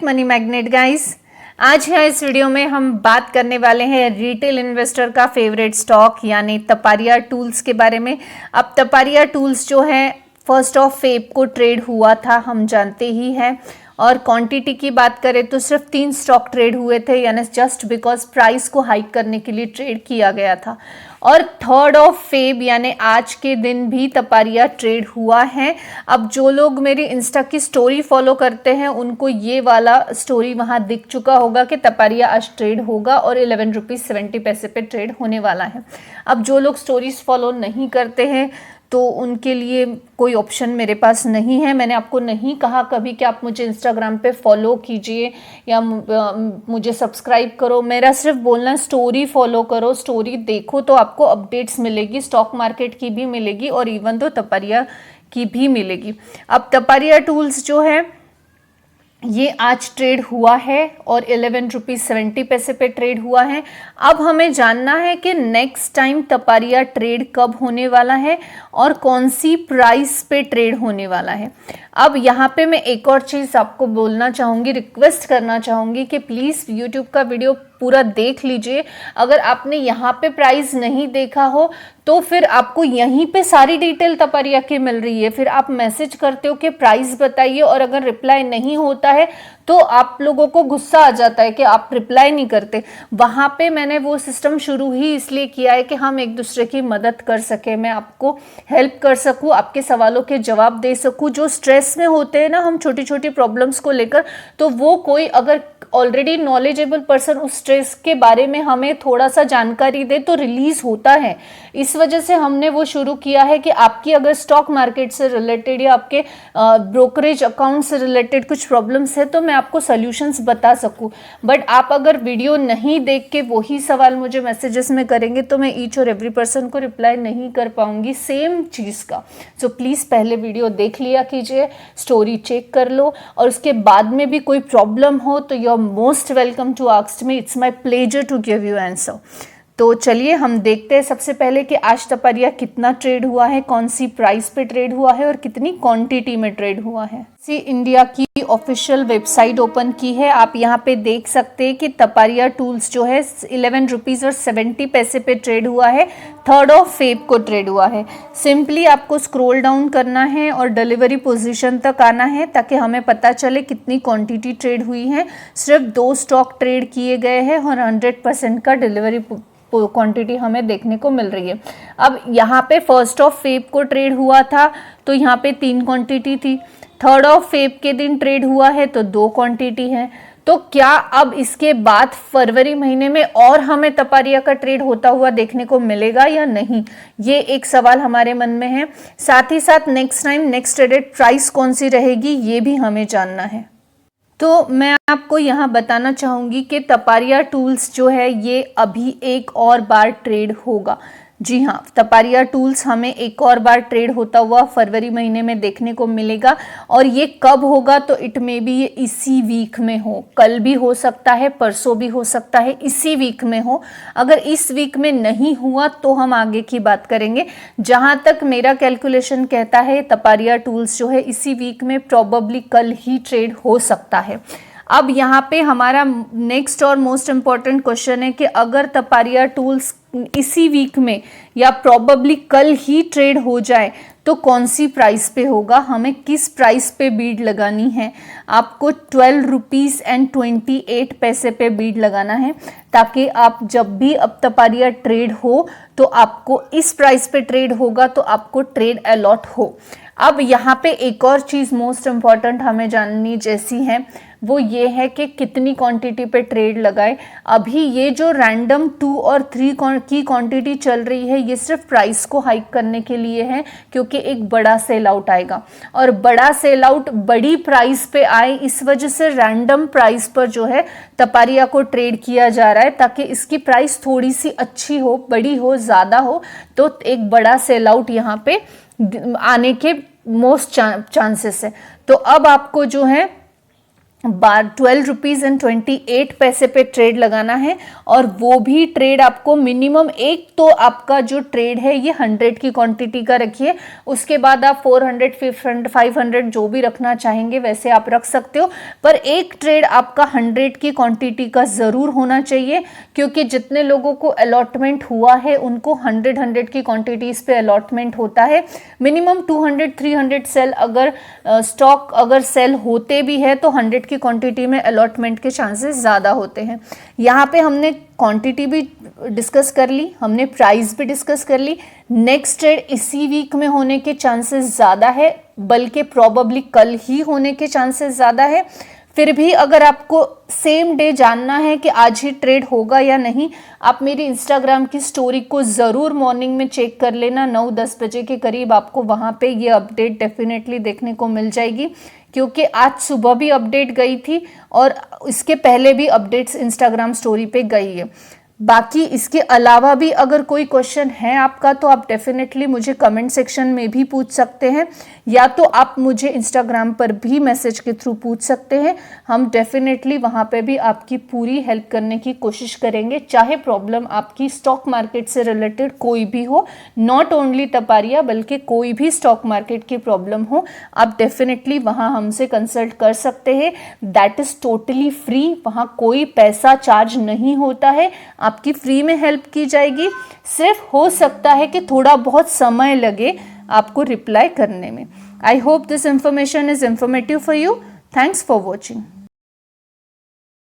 Money magnet guys, आज है इस वीडियो में हम बात करने वाले हैं रिटेल इन्वेस्टर का फेवरेट स्टॉक यानी तपारिया टूल्स के बारे में। अब तपारिया टूल्स जो है 1 फेब को ट्रेड हुआ था, हम जानते ही हैं। और क्वांटिटी की बात करें तो सिर्फ 3 स्टॉक ट्रेड हुए थे, यानी जस्ट बिकॉज प्राइस को हाइक करने के लिए ट्रेड किया गया था। और 3 फेब यानी आज के दिन भी तपारिया ट्रेड हुआ है। अब जो लोग मेरी इंस्टा की स्टोरी फॉलो करते हैं उनको ये वाला स्टोरी वहाँ दिख चुका होगा कि तपारिया आज ट्रेड होगा और 11 रुपीज़ 70 पैसे पे ट्रेड होने वाला है। अब जो लोग स्टोरीज फॉलो नहीं करते हैं तो उनके लिए कोई ऑप्शन मेरे पास नहीं है। मैंने आपको नहीं कहा कभी कि आप मुझे इंस्टाग्राम पे फॉलो कीजिए या मुझे सब्सक्राइब करो। मेरा सिर्फ बोलना स्टोरी फॉलो करो, स्टोरी देखो तो आपको अपडेट्स मिलेगी, स्टॉक मार्केट की भी मिलेगी और इवन तो तपारिया की भी मिलेगी। अब तपारिया टूल्स जो है ये आज ट्रेड हुआ है और 11 रुपीज़ 70 पैसे पे ट्रेड हुआ है। अब हमें जानना है कि नेक्स्ट टाइम तपारिया ट्रेड कब होने वाला है और कौन सी प्राइस पे ट्रेड होने वाला है। अब यहाँ पे मैं एक और चीज़ आपको बोलना चाहूँगी, रिक्वेस्ट करना चाहूँगी कि प्लीज़ यूट्यूब का वीडियो पूरा देख लीजिए। अगर आपने यहाँ पे प्राइस नहीं देखा हो तो फिर आपको यहीं पे सारी डिटेल तपारिया की मिल रही है, फिर आप मैसेज करते हो कि प्राइस बताइए और अगर रिप्लाई नहीं होता है तो आप लोगों को गुस्सा आ जाता है कि आप रिप्लाई नहीं करते। वहाँ पे मैंने वो सिस्टम शुरू ही इसलिए किया है कि हम एक दूसरे की मदद कर सके, मैं आपको हेल्प कर सकूँ, आपके सवालों के जवाब दे सकूँ। जो स्ट्रेस में होते हैं ना हम छोटी छोटी प्रॉब्लम्स को लेकर, तो वो कोई अगर ऑलरेडी नॉलेजेबल पर्सन उस स्ट्रेस के बारे में हमें थोड़ा सा जानकारी दे तो रिलीज होता है। इस वजह से हमने वो शुरू किया है कि आपकी अगर स्टॉक मार्केट से रिलेटेड या आपके ब्रोकरेज अकाउंट से रिलेटेड कुछ प्रॉब्लम्स है तो मैं आपको सॉल्यूशंस बता सकूं। बट आप अगर वीडियो नहीं देख के वही सवाल मुझे मैसेजेस में करेंगे तो मैं ईच और एवरी पर्सन को रिप्लाई नहीं कर पाऊंगी सेम चीज़ का। सो प्लीज़ पहले वीडियो देख लिया कीजिए, स्टोरी चेक कर लो और उसके बाद में भी कोई प्रॉब्लम हो तो you are most welcome to ask me, it's my pleasure to give you answer. तो चलिए हम देखते हैं सबसे पहले कि आज तपारिया कितना ट्रेड हुआ है, कौन सी प्राइस पे ट्रेड हुआ है और कितनी क्वांटिटी में ट्रेड हुआ है। सी इंडिया की ऑफिशियल वेबसाइट ओपन की है, आप यहाँ पे देख सकते हैं कि तपारिया टूल्स जो है 11 रुपीज़ और 70 पैसे पे ट्रेड हुआ है, 3 फेब को ट्रेड हुआ है। सिंपली आपको स्क्रॉल डाउन करना है और डिलीवरी पोजीशन तक आना है ताकि हमें पता चले कितनी क्वांटिटी ट्रेड हुई है। सिर्फ 2 स्टॉक ट्रेड किए गए हैं और 100% का डिलीवरी क्वांटिटी हमें देखने को मिल रही है। अब यहाँ पे 1 फेब को ट्रेड हुआ था तो यहाँ पे 3 क्वांटिटी थी, 3 फेब के दिन ट्रेड हुआ है तो 2 क्वांटिटी है। तो क्या अब इसके बाद फरवरी महीने में और हमें तपारिया का ट्रेड होता हुआ देखने को मिलेगा या नहीं, ये एक सवाल हमारे मन में है। साथ ही साथ next time next traded price कौन सी रहेगी ये भी हमें जानना है। तो मैं आपको यहाँ बताना चाहूँगी कि तपारिया टूल्स जो है ये अभी एक और बार ट्रेड होगा। जी हाँ, तपारिया टूल्स हमें एक और बार ट्रेड होता हुआ फरवरी महीने में देखने को मिलेगा। और ये कब होगा तो इट मे बी ये इसी वीक में हो, कल भी हो सकता है, परसों भी हो सकता है, इसी वीक में हो। अगर इस वीक में नहीं हुआ तो हम आगे की बात करेंगे। जहाँ तक मेरा कैलकुलेशन कहता है तपारिया टूल्स जो है इसी वीक में प्रोबेबली कल ही ट्रेड हो सकता है। अब यहाँ पे हमारा नेक्स्ट और मोस्ट इम्पॉर्टेंट क्वेश्चन है कि अगर तपारिया टूल्स इसी वीक में या प्रोबेबली कल ही ट्रेड हो जाए तो कौन सी प्राइस पे होगा, हमें किस प्राइस पे बीड लगानी है। आपको 12 रुपीज़ एंड 28 पैसे पे बीड लगाना है ताकि आप जब भी अब तपारिया ट्रेड हो तो आपको इस प्राइस पे ट्रेड होगा तो आपको ट्रेड अलॉट हो। अब यहाँ पे एक और चीज़ मोस्ट इम्पॉर्टेंट हमें जाननी जैसी है वो ये है कि कितनी क्वांटिटी पे ट्रेड लगाए। अभी ये जो रैंडम 2 और 3 की क्वांटिटी चल रही है ये सिर्फ प्राइस को हाइक करने के लिए है क्योंकि एक बड़ा सेल आउट आएगा और बड़ा सेल आउट बड़ी प्राइस पे आए, इस वजह से रैंडम प्राइस पर जो है तपारिया को ट्रेड किया जा रहा है ताकि इसकी प्राइस थोड़ी सी अच्छी हो, बड़ी हो, ज़्यादा हो। तो एक बड़ा सेल आउट यहाँ पे आने के मोस्ट चांसेस है। तो अब आपको जो है ₹12.28 पे ट्रेड लगाना है, और वो भी ट्रेड आपको मिनिमम, एक तो आपका जो ट्रेड है ये 100 की क्वांटिटी का रखिए, उसके बाद आप 400, 500 जो भी रखना चाहेंगे वैसे आप रख सकते हो, पर एक ट्रेड आपका 100 की क्वांटिटी का ज़रूर होना चाहिए, क्योंकि जितने लोगों को अलॉटमेंट हुआ है उनको 100 की क्वांटिटीज़ पे अलॉटमेंट होता है। मिनिमम 200-300 सेल अगर स्टॉक अगर सेल होते भी है तो 100 की क्वांटिटी में अलॉटमेंट के चांसेस ज़्यादा होते हैं। यहाँ पे हमने क्वांटिटी भी डिस्कस कर ली, हमने प्राइस भी डिस्कस कर ली। नेक्स्ट ट्रेड इसी वीक में होने के चांसेस ज़्यादा है, बल्कि प्रॉबेबली कल ही होने के चांसेस ज़्यादा है। फिर भी अगर आपको सेम डे जानना है कि आज ही ट्रेड होगा या नहीं, आप मेरी इंस्टाग्राम की स्टोरी को ज़रूर मॉर्निंग में चेक कर लेना, 9-10 बजे के करीब आपको वहाँ पे ये अपडेट डेफिनेटली देखने को मिल जाएगी, क्योंकि आज सुबह भी अपडेट गई थी और इसके पहले भी अपडेट्स इंस्टाग्राम स्टोरी पे गई है। बाकी इसके अलावा भी अगर कोई क्वेश्चन है आपका तो आप डेफिनेटली मुझे कमेंट सेक्शन में भी पूछ सकते हैं, या तो आप मुझे इंस्टाग्राम पर भी मैसेज के थ्रू पूछ सकते हैं। हम डेफिनेटली वहाँ पे भी आपकी पूरी हेल्प करने की कोशिश करेंगे, चाहे प्रॉब्लम आपकी स्टॉक मार्केट से रिलेटेड कोई भी हो, नॉट ओनली टपारिया बल्कि कोई भी स्टॉक मार्केट की प्रॉब्लम हो, आप डेफिनेटली वहाँ हमसे कंसल्ट कर सकते हैं। दैट इज़ टोटली फ्री, वहाँ कोई पैसा चार्ज नहीं होता है, आपकी फ्री में हेल्प की जाएगी। सिर्फ हो सकता है कि थोड़ा बहुत समय लगे आपको रिप्लाई करने में। I hope this information is informative for you. Thanks for watching.